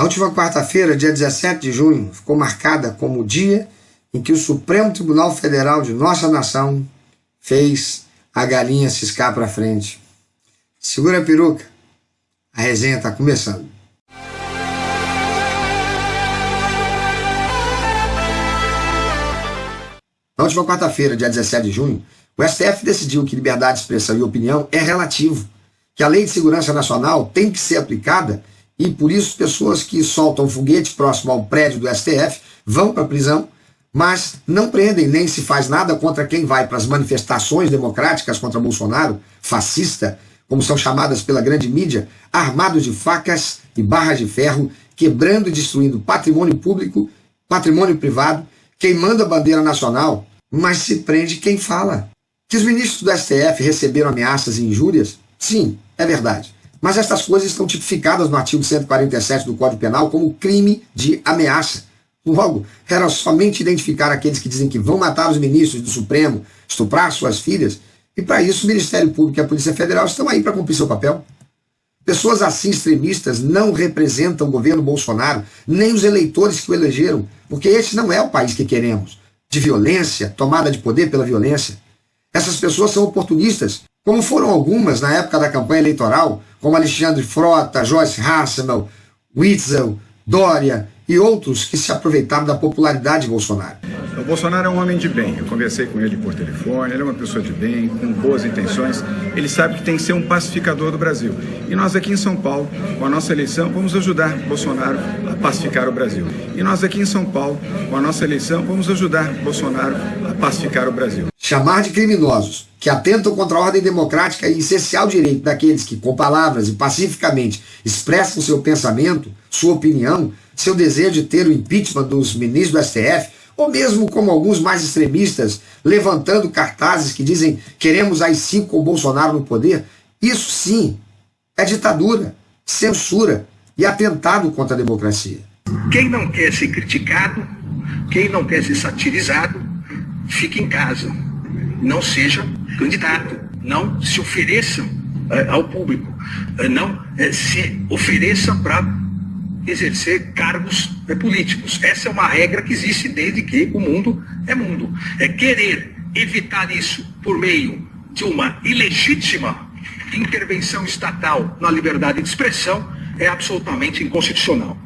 A última quarta-feira, dia 17 de junho, ficou marcada como o dia em que o Supremo Tribunal Federal de nossa nação fez a galinha ciscar para frente. Segura a peruca, a resenha está começando. Na última quarta-feira, dia 17 de junho, o STF decidiu que liberdade de expressão e opinião é relativo, que a Lei de Segurança Nacional tem que ser aplicada e, por isso, pessoas que soltam foguete próximo ao prédio do STF vão para a prisão, mas não prendem nem se faz nada contra quem vai para as manifestações democráticas contra Bolsonaro, fascista, como são chamadas pela grande mídia, armados de facas e barras de ferro, quebrando e destruindo patrimônio público, patrimônio privado, queimando a bandeira nacional, mas se prende quem fala. Que os ministros do STF receberam ameaças e injúrias? Sim, é verdade. Mas estas coisas estão tipificadas no artigo 147 do Código Penal como crime de ameaça. Logo, era somente identificar aqueles que dizem que vão matar os ministros do Supremo, estuprar suas filhas, e para isso o Ministério Público e a Polícia Federal estão aí para cumprir seu papel. Pessoas assim extremistas não representam o governo Bolsonaro, nem os eleitores que o elegeram, porque esse não é o país que queremos, de violência, tomada de poder pela violência. Essas pessoas são oportunistas, como foram algumas na época da campanha eleitoral, como Alexandre Frota, Joyce Hasselmann, Witzel, Dória e outros que se aproveitaram da popularidade de Bolsonaro. O Bolsonaro é um homem de bem. Eu conversei com ele por telefone, ele é uma pessoa de bem, com boas intenções. Ele sabe que tem que ser um pacificador do Brasil. E nós aqui em São Paulo, com a nossa eleição, vamos ajudar Bolsonaro a pacificar o Brasil. E nós aqui em São Paulo, com a nossa eleição, vamos ajudar Bolsonaro a pacificar o Brasil. Chamar de criminosos que atentam contra a ordem democrática e essencial direito daqueles que, com palavras e pacificamente, expressam seu pensamento, sua opinião, seu desejo de ter o impeachment dos ministros do STF, ou mesmo como alguns mais extremistas, levantando cartazes que dizem queremos AI-5 com o Bolsonaro no poder, isso sim é ditadura, censura e atentado contra a democracia. Quem não quer ser criticado, quem não quer ser satirizado, fique em casa. Não seja candidato, não se ofereça ao público, não se ofereça para exercer cargos políticos. Essa é uma regra que existe desde que o mundo é mundo. Querer evitar isso por meio de uma ilegítima intervenção estatal na liberdade de expressão é absolutamente inconstitucional.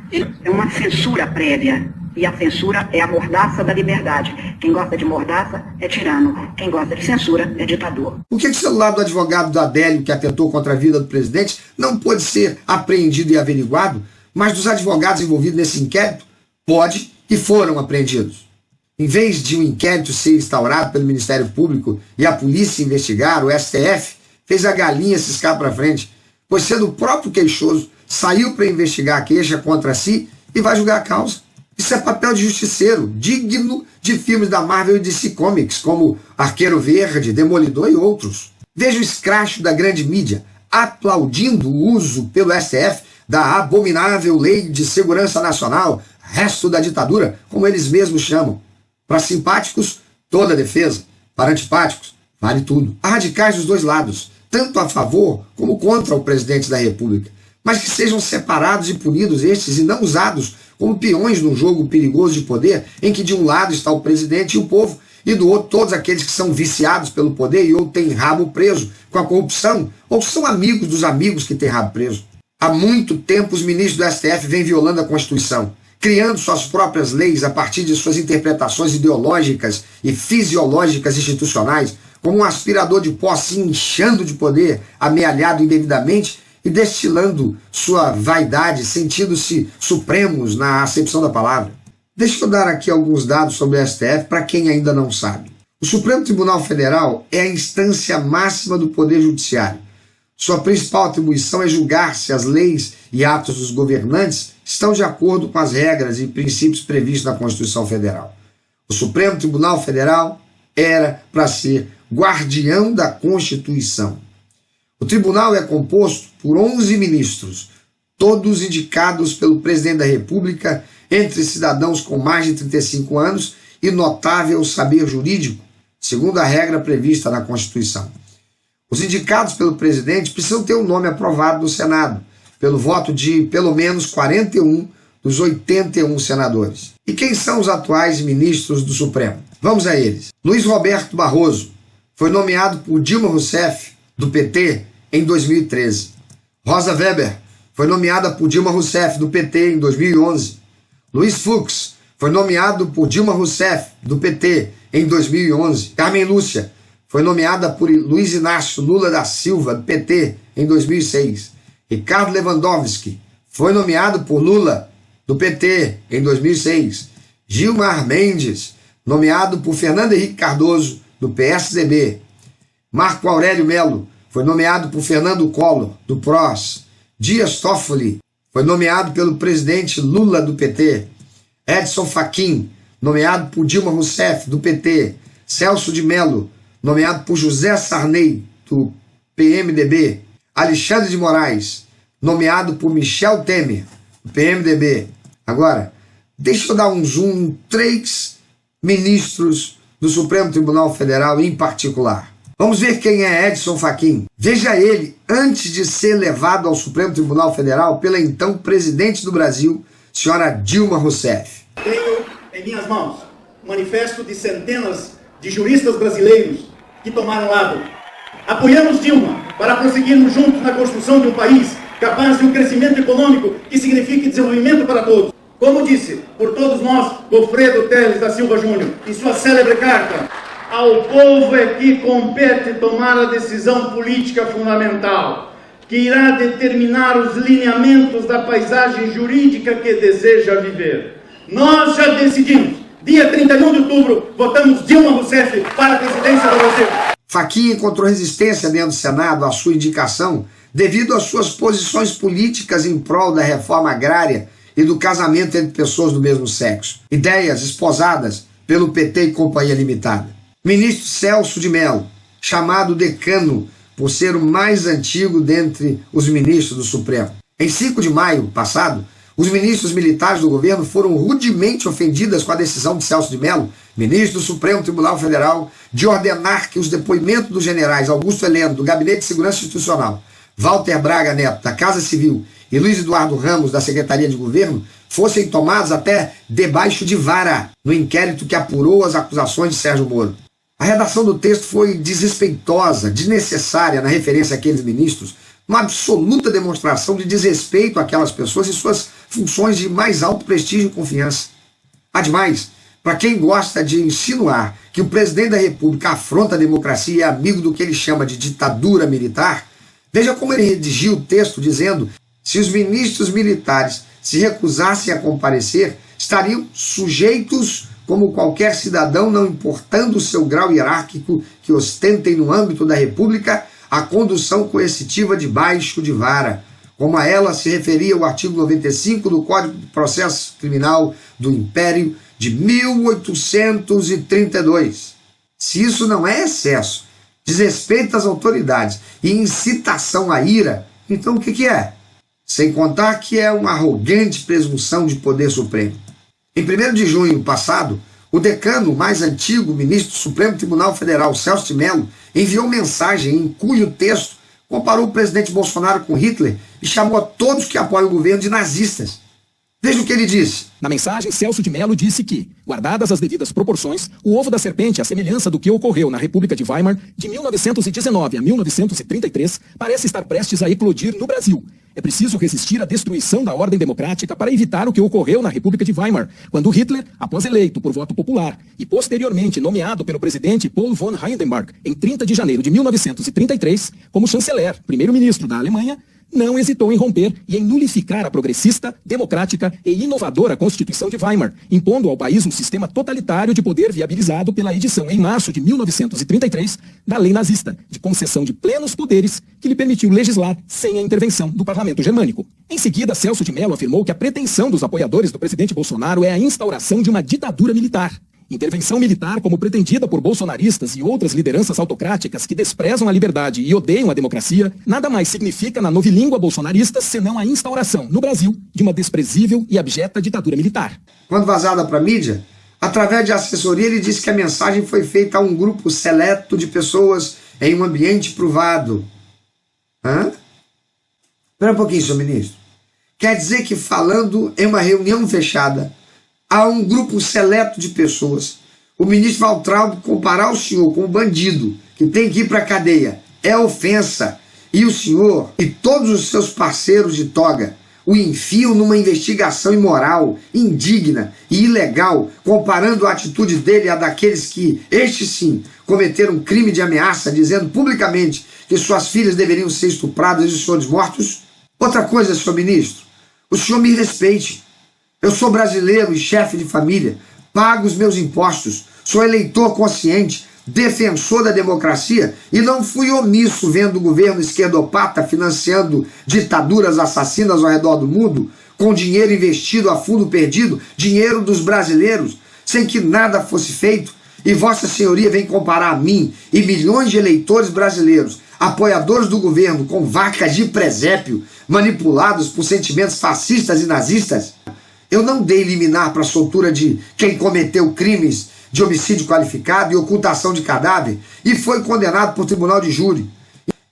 É uma censura prévia. E a censura é a mordaça da liberdade. Quem gosta de mordaça é tirano. Quem gosta de censura é ditador. Por que o celular do advogado do Adélio, que atentou contra a vida do presidente, não pode ser apreendido e averiguado, mas dos advogados envolvidos nesse inquérito, pode e foram apreendidos? Em vez de um inquérito ser instaurado pelo Ministério Público e a polícia investigar, o STF fez a galinha ciscar para frente, pois sendo o próprio queixoso, saiu para investigar a queixa contra si e vai julgar a causa. Isso é papel de justiceiro, digno de filmes da Marvel e DC Comics, como Arqueiro Verde, Demolidor e outros. Veja o escracho da grande mídia aplaudindo o uso pelo STF da abominável Lei de Segurança Nacional, resto da ditadura, como eles mesmos chamam. Para simpáticos, toda a defesa. Para antipáticos, vale tudo. Há radicais dos dois lados, tanto a favor como contra o presidente da República, mas que sejam separados e punidos estes e não usados como peões num jogo perigoso de poder em que de um lado está o presidente e o povo e do outro todos aqueles que são viciados pelo poder e ou têm rabo preso com a corrupção ou são amigos dos amigos que têm rabo preso. Há muito tempo os ministros do STF vêm violando a Constituição, criando suas próprias leis a partir de suas interpretações ideológicas e fisiológicas institucionais, como um aspirador de pó se inchando de poder, amealhado indevidamente, e destilando sua vaidade, sentindo-se supremos na acepção da palavra. Deixa eu dar aqui alguns dados sobre o STF para quem ainda não sabe. O Supremo Tribunal Federal é a instância máxima do Poder Judiciário. Sua principal atribuição é julgar se as leis e atos dos governantes estão de acordo com as regras e princípios previstos na Constituição Federal. O Supremo Tribunal Federal era para ser guardião da Constituição. O tribunal é composto por 11 ministros, todos indicados pelo presidente da República, entre cidadãos com mais de 35 anos e notável saber jurídico, segundo a regra prevista na Constituição. Os indicados pelo presidente precisam ter o nome aprovado no Senado, pelo voto de pelo menos 41 dos 81 senadores. E quem são os atuais ministros do Supremo? Vamos a eles. Luiz Roberto Barroso foi nomeado por Dilma Rousseff, do PT, em 2013. Rosa Weber foi nomeada por Dilma Rousseff, do PT, em 2011. Luiz Fux foi nomeado por Dilma Rousseff, do PT, em 2011. Carmen Lúcia foi nomeada por Luiz Inácio Lula da Silva, do PT, em 2006. Ricardo Lewandowski foi nomeado por Lula, do PT, em 2006. Gilmar Mendes, nomeado por Fernando Henrique Cardoso, do PSDB. Marco Aurélio Melo foi nomeado por Fernando Collor, do PROS. Dias Toffoli foi nomeado pelo presidente Lula, do PT. Edson Fachin, nomeado por Dilma Rousseff, do PT. Celso de Mello, nomeado por José Sarney, do PMDB. Alexandre de Moraes, nomeado por Michel Temer, do PMDB. Agora, deixa eu dar um zoom em 3 ministros do Supremo Tribunal Federal em particular. Vamos ver quem é Edson Fachin. Veja ele antes de ser levado ao Supremo Tribunal Federal pela então presidente do Brasil, senhora Dilma Rousseff. Tenho em minhas mãos um manifesto de centenas de juristas brasileiros que tomaram lado. Apoiamos Dilma para prosseguirmos juntos na construção de um país capaz de um crescimento econômico que signifique desenvolvimento para todos. Como disse por todos nós, Goffredo Teles da Silva Júnior, em sua célebre carta, ao povo é que compete tomar a decisão política fundamental, que irá determinar os lineamentos da paisagem jurídica que deseja viver. Nós já decidimos. Dia 31 de outubro, votamos Dilma Rousseff para a presidência do Brasil. Fachin encontrou resistência dentro do Senado à sua indicação devido às suas posições políticas em prol da reforma agrária e do casamento entre pessoas do mesmo sexo. Ideias esposadas pelo PT e Companhia Limitada. Ministro Celso de Mello, chamado decano por ser o mais antigo dentre os ministros do Supremo. Em 5 de maio passado, os ministros militares do governo foram rudemente ofendidas com a decisão de Celso de Mello, ministro do Supremo Tribunal Federal, de ordenar que os depoimentos dos generais Augusto Heleno, do Gabinete de Segurança Institucional, Walter Braga Neto, da Casa Civil, e Luiz Eduardo Ramos, da Secretaria de Governo, fossem tomados até debaixo de vara no inquérito que apurou as acusações de Sérgio Moro. A redação do texto foi desrespeitosa, desnecessária na referência àqueles ministros, uma absoluta demonstração de desrespeito àquelas pessoas e suas funções de mais alto prestígio e confiança. Ademais, para quem gosta de insinuar que o presidente da República afronta a democracia e é amigo do que ele chama de ditadura militar, veja como ele redigiu o texto dizendo: se os ministros militares se recusassem a comparecer, estariam sujeitos como qualquer cidadão, não importando o seu grau hierárquico, que ostentem no âmbito da República a condução coercitiva debaixo de vara, como a ela se referia o artigo 95 do Código de Processo Criminal do Império de 1832. Se isso não é excesso, desrespeito às autoridades e incitação à ira, então o que é? Sem contar que é uma arrogante presunção de poder supremo. Em 1º de junho passado, o decano mais antigo, ministro do Supremo Tribunal Federal, Celso de Mello, enviou mensagem em cujo texto comparou o presidente Bolsonaro com Hitler e chamou a todos que apoiam o governo de nazistas. Veja o que ele disse. Na mensagem, Celso de Mello disse que, guardadas as devidas proporções, o ovo da serpente, à semelhança do que ocorreu na República de Weimar, de 1919 a 1933, parece estar prestes a eclodir no Brasil. É preciso resistir à destruição da ordem democrática para evitar o que ocorreu na República de Weimar, quando Hitler, após eleito por voto popular e posteriormente nomeado pelo presidente Paul von Hindenburg em 30 de janeiro de 1933 como chanceler, primeiro-ministro da Alemanha, não hesitou em romper e em nulificar a progressista, democrática e inovadora Constituição de Weimar, impondo ao país um sistema totalitário de poder viabilizado pela edição em março de 1933 da lei nazista, de concessão de plenos poderes que lhe permitiu legislar sem a intervenção do parlamento germânico. Em seguida, Celso de Mello afirmou que a pretensão dos apoiadores do presidente Bolsonaro é a instauração de uma ditadura militar. Intervenção militar, como pretendida por bolsonaristas e outras lideranças autocráticas que desprezam a liberdade e odeiam a democracia, nada mais significa na novilíngua bolsonarista senão a instauração, no Brasil, de uma desprezível e abjeta ditadura militar. Quando vazada para a mídia, através de assessoria, ele disse que a mensagem foi feita a um grupo seleto de pessoas em um ambiente privado. Espera um pouquinho, senhor ministro. quer dizer que, falando em uma reunião fechada a um grupo seleto de pessoas, o ministro Weintraub comparar o senhor com um bandido que tem que ir para a cadeia é ofensa, e o senhor e todos os seus parceiros de toga o enfiam numa investigação imoral, indigna e ilegal, comparando a atitude dele à daqueles que, estes sim, cometeram um crime de ameaça, dizendo publicamente que suas filhas deveriam ser estupradas e os senhores mortos? Outra coisa, senhor ministro, o senhor me respeite. Eu sou brasileiro e chefe de família, pago os meus impostos, sou eleitor consciente, defensor da democracia e não fui omisso vendo o governo esquerdopata financiando ditaduras assassinas ao redor do mundo com dinheiro investido a fundo perdido, dinheiro dos brasileiros, sem que nada fosse feito. E Vossa Senhoria vem comparar a mim e milhões de eleitores brasileiros, apoiadores do governo, com vacas de presépio, manipulados por sentimentos fascistas e nazistas? Eu não dei liminar para a soltura de quem cometeu crimes de homicídio qualificado e ocultação de cadáver e foi condenado por tribunal de júri.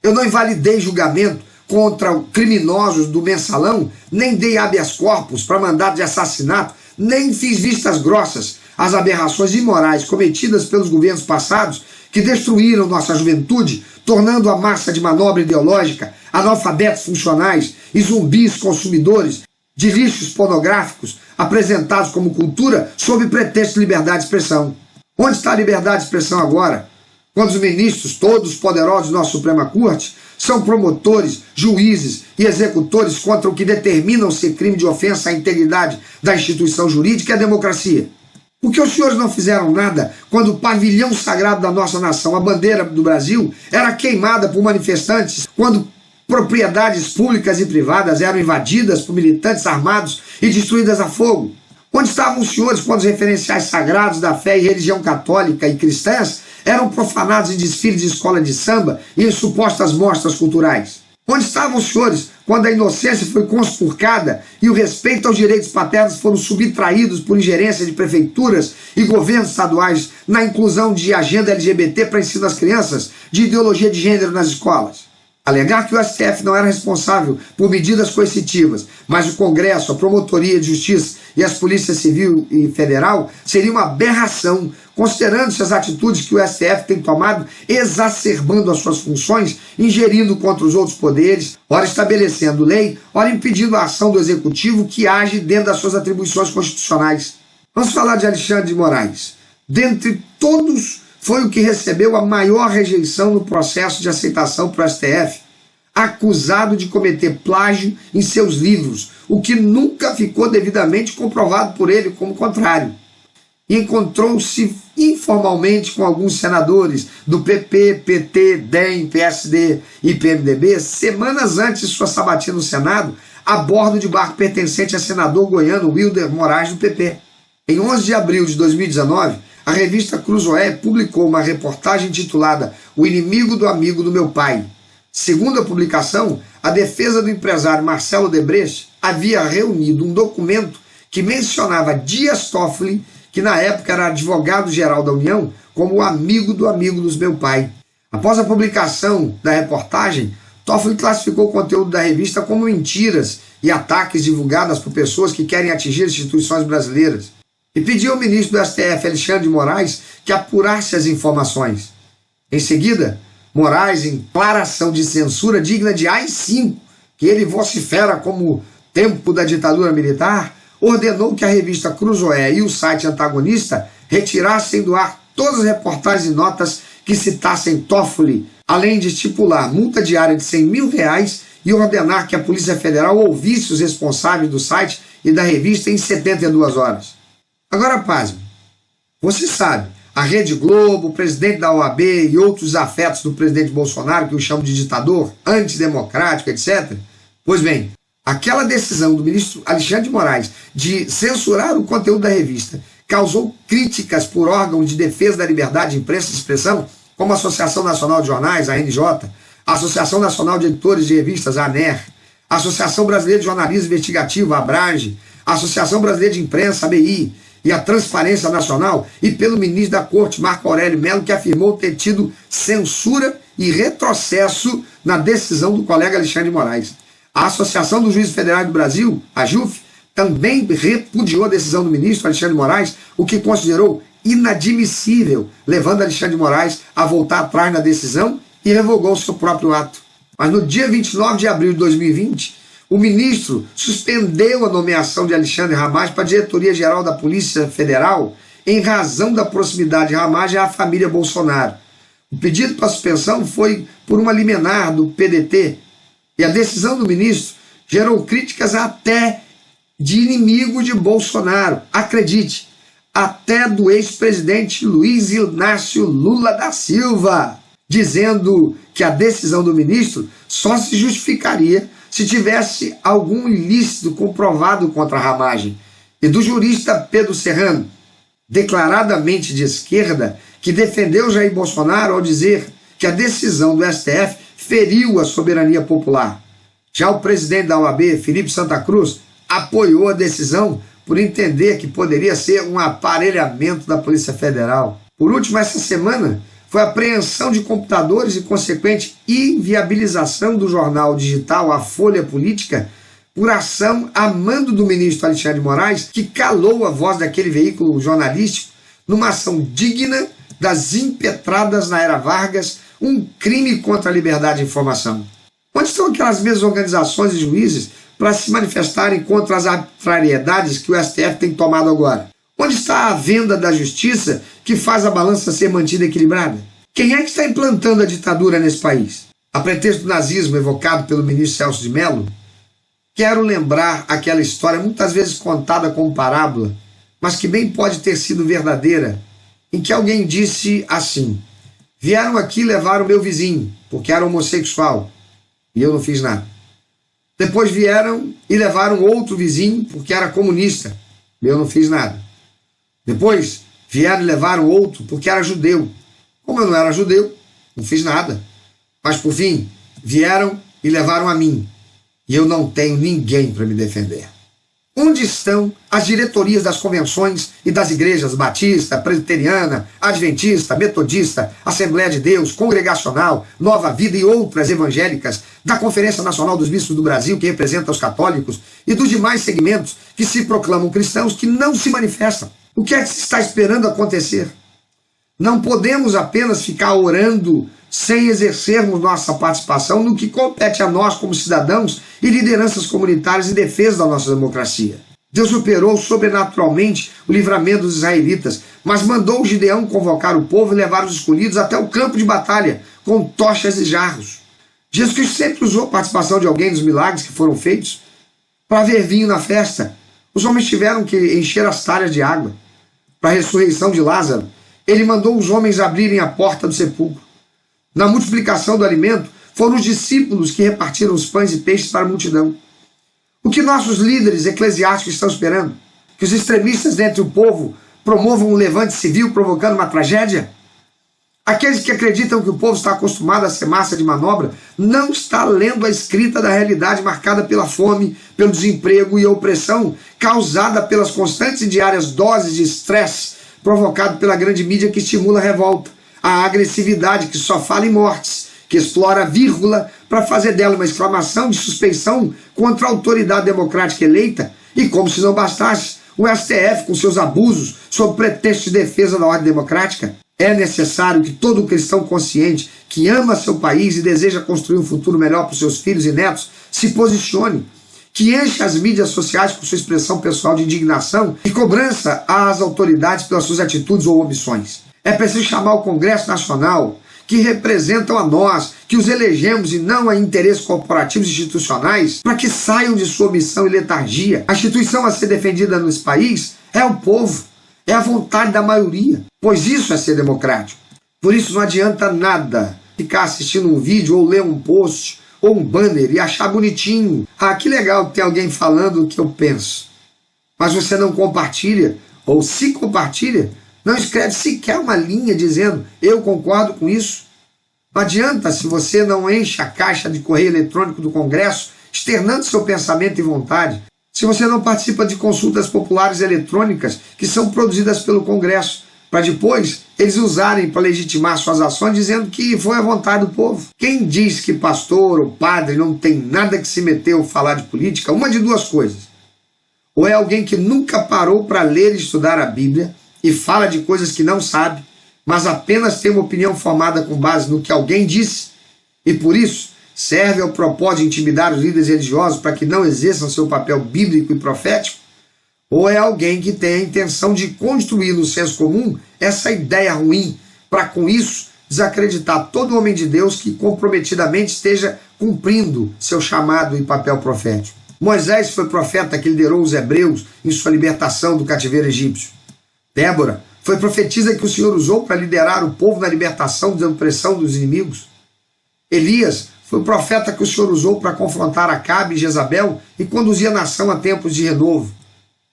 Eu não invalidei julgamento contra criminosos do mensalão, nem dei habeas corpus para mandado de assassinato, nem fiz vistas grossas às aberrações imorais cometidas pelos governos passados que destruíram nossa juventude, tornando a massa de manobra ideológica, analfabetos funcionais e zumbis consumidores de lixos pornográficos apresentados como cultura sob pretexto de liberdade de expressão. Onde está a liberdade de expressão agora? Quando os ministros, todos poderosos da nossa Suprema Corte, são promotores, juízes e executores contra o que determinam ser crime de ofensa à integridade da instituição jurídica e à democracia. Por que os senhores não fizeram nada quando o pavilhão sagrado da nossa nação, a bandeira do Brasil, era queimada por manifestantes, quando propriedades públicas e privadas eram invadidas por militantes armados e destruídas a fogo? Onde estavam os senhores quando os referenciais sagrados da fé e religião católica e cristãs eram profanados em desfiles de escola de samba e em supostas mostras culturais? Onde estavam os senhores quando a inocência foi conspurcada e o respeito aos direitos paternos foram subtraídos por ingerência de prefeituras e governos estaduais na inclusão de agenda LGBT para ensino às crianças, de ideologia de gênero nas escolas? Alegar que o STF não era responsável por medidas coercitivas, mas o Congresso, a Promotoria de Justiça e as Polícias Civil e Federal seria uma aberração, considerando-se as atitudes que o STF tem tomado, exacerbando as suas funções, ingerindo contra os outros poderes, ora estabelecendo lei, ora impedindo a ação do Executivo que age dentro das suas atribuições constitucionais. Vamos falar de Alexandre de Moraes. Dentre todos, foi o que recebeu a maior rejeição no processo de aceitação para o STF, acusado de cometer plágio em seus livros, o que nunca ficou devidamente comprovado por ele como contrário. E encontrou-se informalmente com alguns senadores do PP, PT, DEM, PSD e PMDB semanas antes de sua sabatina no Senado, a bordo de barco pertencente a senador goiano Wilder Moraes do PP. Em 11 de abril de 2019, a revista Cruzoé publicou uma reportagem intitulada O Inimigo do Amigo do Meu Pai. Segundo a publicação, a defesa do empresário Marcelo Odebrecht havia reunido um documento que mencionava Dias Toffoli, que na época era advogado-geral da União, como o amigo dos meu pai. Após a publicação da reportagem, Toffoli classificou o conteúdo da revista como mentiras e ataques divulgadas por pessoas que querem atingir instituições brasileiras, e pediu ao ministro do STF, Alexandre de Moraes, que apurasse as informações. Em seguida, Moraes, em declaração de censura digna de AI-5, que ele vocifera como tempo da ditadura militar, ordenou que a revista Cruzoé e o site antagonista retirassem do ar todas as reportagens e notas que citassem Toffoli, além de estipular multa diária de R$100 mil e ordenar que a Polícia Federal ouvisse os responsáveis do site e da revista em 72 horas. Agora, pasme, você sabe, a Rede Globo, o presidente da OAB e outros afetos do presidente Bolsonaro, que o chamam de ditador, antidemocrático, etc. Pois bem, aquela decisão do ministro Alexandre de Moraes de censurar o conteúdo da revista causou críticas por órgãos de defesa da liberdade de imprensa e expressão, como a Associação Nacional de Jornais, a ANJ, a Associação Nacional de Editores de Revistas, a ANER, a Associação Brasileira de Jornalismo Investigativo, a ABRAGE, a Associação Brasileira de Imprensa, a ABI, e a Transparência Nacional, e pelo ministro da Corte, Marco Aurélio Mello, que afirmou ter tido censura e retrocesso na decisão do colega Alexandre de Moraes. A Associação dos Juízes Federais do Brasil, a JUF, também repudiou a decisão do ministro Alexandre de Moraes, o que considerou inadmissível, levando Alexandre de Moraes a voltar atrás na decisão e revogou seu próprio ato. Mas no dia 29 de abril de 2020, o ministro suspendeu a nomeação de Alexandre Ramagem para a diretoria-geral da Polícia Federal em razão da proximidade de Ramagem à família Bolsonaro. O pedido para suspensão foi por uma liminar do PDT e a decisão do ministro gerou críticas até de inimigo de Bolsonaro. Acredite, até do ex-presidente Luiz Inácio Lula da Silva, dizendo que a decisão do ministro só se justificaria se tivesse algum ilícito comprovado contra a Ramagem, e do jurista Pedro Serrano, declaradamente de esquerda, que defendeu Jair Bolsonaro ao dizer que a decisão do STF feriu a soberania popular. Já o presidente da OAB, Felipe Santa Cruz, apoiou a decisão por entender que poderia ser um aparelhamento da Polícia Federal. Por último, essa semana, foi a apreensão de computadores e consequente inviabilização do jornal digital A Folha Política por ação a mando do ministro Alexandre de Moraes, que calou a voz daquele veículo jornalístico numa ação digna das impetradas na era Vargas, um crime contra a liberdade de informação. Onde estão aquelas mesmas organizações e juízes para se manifestarem contra as arbitrariedades que o STF tem tomado agora? Onde está a venda da justiça que faz a balança ser mantida equilibrada? Quem é que está implantando a ditadura nesse país? A pretexto do nazismo evocado pelo ministro Celso de Mello, quero lembrar aquela história muitas vezes contada como parábola, mas que bem pode ter sido verdadeira, em que alguém disse assim: vieram aqui levar o meu vizinho, porque era homossexual, e eu não fiz nada. Depois vieram e levaram outro vizinho, porque era comunista, e eu não fiz nada. Depois vieram e levaram outro, porque era judeu. Como eu não era judeu, não fiz nada. Mas por fim, vieram e levaram a mim, e eu não tenho ninguém para me defender. Onde estão as diretorias das convenções e das igrejas batista, presbiteriana, adventista, metodista, Assembleia de Deus, Congregacional, Nova Vida e outras evangélicas, da Conferência Nacional dos Bispos do Brasil, que representa os católicos, e dos demais segmentos que se proclamam cristãos, que não se manifestam? O que é que se está esperando acontecer? Não podemos apenas ficar orando sem exercermos nossa participação no que compete a nós como cidadãos e lideranças comunitárias em defesa da nossa democracia. Deus operou sobrenaturalmente o livramento dos israelitas, mas mandou Gideão convocar o povo e levar os escolhidos até o campo de batalha, com tochas e jarros. Jesus Cristo sempre usou a participação de alguém nos milagres que foram feitos para haver vinho na festa. Os homens tiveram que encher as talhas de água. Para a ressurreição de Lázaro, ele mandou os homens abrirem a porta do sepulcro. Na multiplicação do alimento, foram os discípulos que repartiram os pães e peixes para a multidão. O que nossos líderes eclesiásticos estão esperando? Que os extremistas dentre o povo promovam um levante civil provocando uma tragédia? Aqueles que acreditam que o povo está acostumado a ser massa de manobra não está lendo a escrita da realidade marcada pela fome, pelo desemprego e opressão causada pelas constantes e diárias doses de estresse provocado pela grande mídia que estimula a revolta, a agressividade que só fala em mortes, que explora a vírgula para fazer dela uma exclamação de suspeição contra a autoridade democrática eleita, e como se não bastasse, o STF com seus abusos sob pretexto de defesa da ordem democrática. É necessário que todo cristão consciente que ama seu país e deseja construir um futuro melhor para os seus filhos e netos se posicione, que enche as mídias sociais com sua expressão pessoal de indignação e cobrança às autoridades pelas suas atitudes ou omissões. É preciso chamar o Congresso Nacional, que representam a nós, que os elegemos e não a interesses corporativos e institucionais, para que saiam de sua omissão e letargia. A instituição a ser defendida nesse país é o povo, é a vontade da maioria, pois isso é ser democrático. Por isso não adianta nada ficar assistindo um vídeo ou ler um post ou um banner e achar bonitinho. Ah, que legal que tem alguém falando o que eu penso. Mas você não compartilha, ou se compartilha, não escreve sequer uma linha dizendo eu concordo com isso. Não adianta se você não enche a caixa de correio eletrônico do Congresso externando seu pensamento e vontade, se você não participa de consultas populares eletrônicas que são produzidas pelo Congresso, para depois eles usarem para legitimar suas ações, dizendo que foi a vontade do povo. Quem diz que pastor ou padre não tem nada que se meter ou falar de política, uma de duas coisas. Ou é alguém que nunca parou para ler e estudar a Bíblia e fala de coisas que não sabe, mas apenas tem uma opinião formada com base no que alguém disse, e por isso serve ao propósito de intimidar os líderes religiosos para que não exerçam seu papel bíblico e profético. Ou é alguém que tem a intenção de construir no senso comum essa ideia ruim, para com isso desacreditar todo homem de Deus que comprometidamente esteja cumprindo seu chamado e papel profético. Moisés foi profeta que liderou os hebreus em sua libertação do cativeiro egípcio. Débora foi profetisa que o Senhor usou para liderar o povo na libertação da opressão dos inimigos. Elias foi o profeta que o Senhor usou para confrontar Acabe e Jezabel e conduzir a nação a tempos de renovo.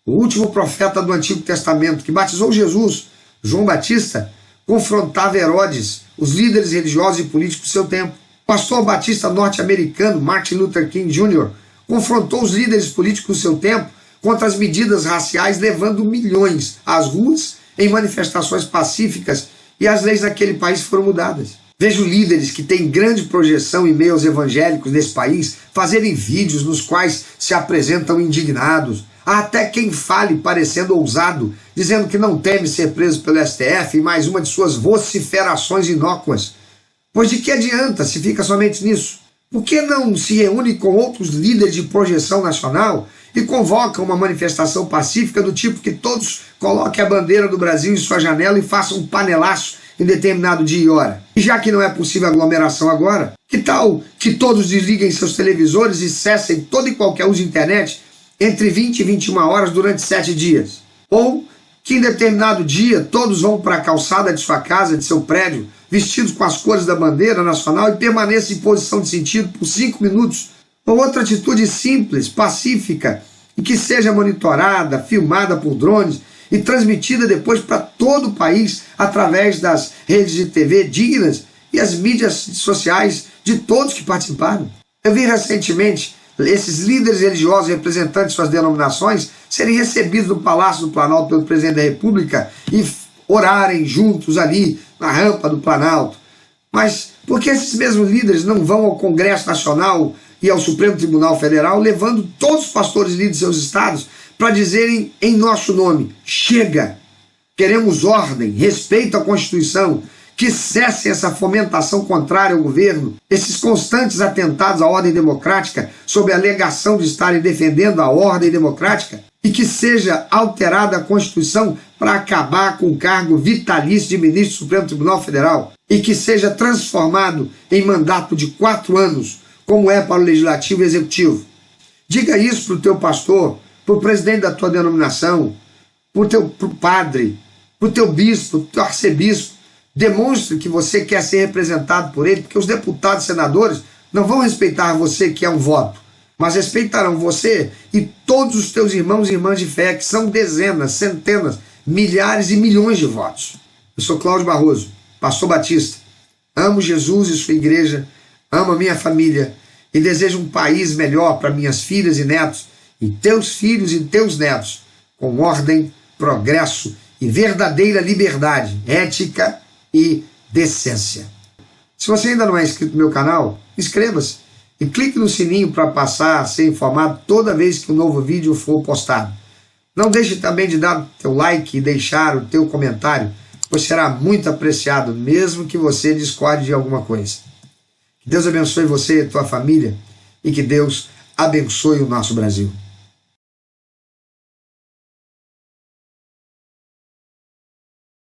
O último profeta do Antigo Testamento que batizou Jesus, João Batista, confrontava Herodes, os líderes religiosos e políticos do seu tempo. O pastor batista norte-americano Martin Luther King Jr. confrontou os líderes políticos do seu tempo contra as medidas raciais, levando milhões às ruas em manifestações pacíficas, e as leis daquele país foram mudadas. Vejo líderes que têm grande projeção em meio aos evangélicos nesse país fazerem vídeos nos quais se apresentam indignados. Há até quem fale parecendo ousado, dizendo que não teme ser preso pelo STF em mais uma de suas vociferações inócuas. Pois de que adianta se fica somente nisso? Por que não se reúne com outros líderes de projeção nacional e convoca uma manifestação pacífica do tipo que todos coloquem a bandeira do Brasil em sua janela e façam um panelaço em determinado dia e hora? E já que não é possível aglomeração agora, que tal que todos desliguem seus televisores e cessem todo e qualquer uso de internet entre 20 e 21 horas durante 7 dias? Ou que em determinado dia todos vão para a calçada de sua casa, de seu prédio, vestidos com as cores da bandeira nacional e permaneçam em posição de sentido por 5 minutos? Ou outra atitude simples, pacífica, e que seja monitorada, filmada por drones e transmitida depois para todo o país através das redes de TV dignas e as mídias sociais de todos que participaram. Eu vi recentemente esses líderes religiosos representantes de suas denominações serem recebidos no Palácio do Planalto pelo presidente da República e orarem juntos ali na rampa do Planalto. Mas por que esses mesmos líderes não vão ao Congresso Nacional e ao Supremo Tribunal Federal, levando todos os pastores e líderes de seus estados para dizerem em nosso nome: chega, queremos ordem, respeito à Constituição, que cessem essa fomentação contrária ao governo, esses constantes atentados à ordem democrática sob a alegação de estarem defendendo a ordem democrática, e que seja alterada a Constituição para acabar com o cargo vitalício de ministro do Supremo Tribunal Federal, e que seja transformado em mandato de 4 anos, como é para o Legislativo e Executivo. Diga isso para o teu pastor, para o presidente da tua denominação, para o teu padre, para o teu bispo, para o teu arcebispo. Demonstre que você quer ser representado por ele, porque os deputados e senadores não vão respeitar você que é um voto, mas respeitarão você e todos os teus irmãos e irmãs de fé, que são dezenas, centenas, milhares e milhões de votos. Eu sou Cláudio Barroso, pastor batista. Amo Jesus e sua igreja, amo a minha família e desejo um país melhor para minhas filhas e netos, e teus filhos e teus netos, com ordem, progresso e verdadeira liberdade, ética e decência. Se você ainda não é inscrito no meu canal, inscreva-se e clique no sininho para passar a ser informado toda vez que um novo vídeo for postado. Não deixe também de dar o teu like e deixar o teu comentário, pois será muito apreciado, mesmo que você discorde de alguma coisa. Que Deus abençoe você e tua família e que Deus abençoe o nosso Brasil.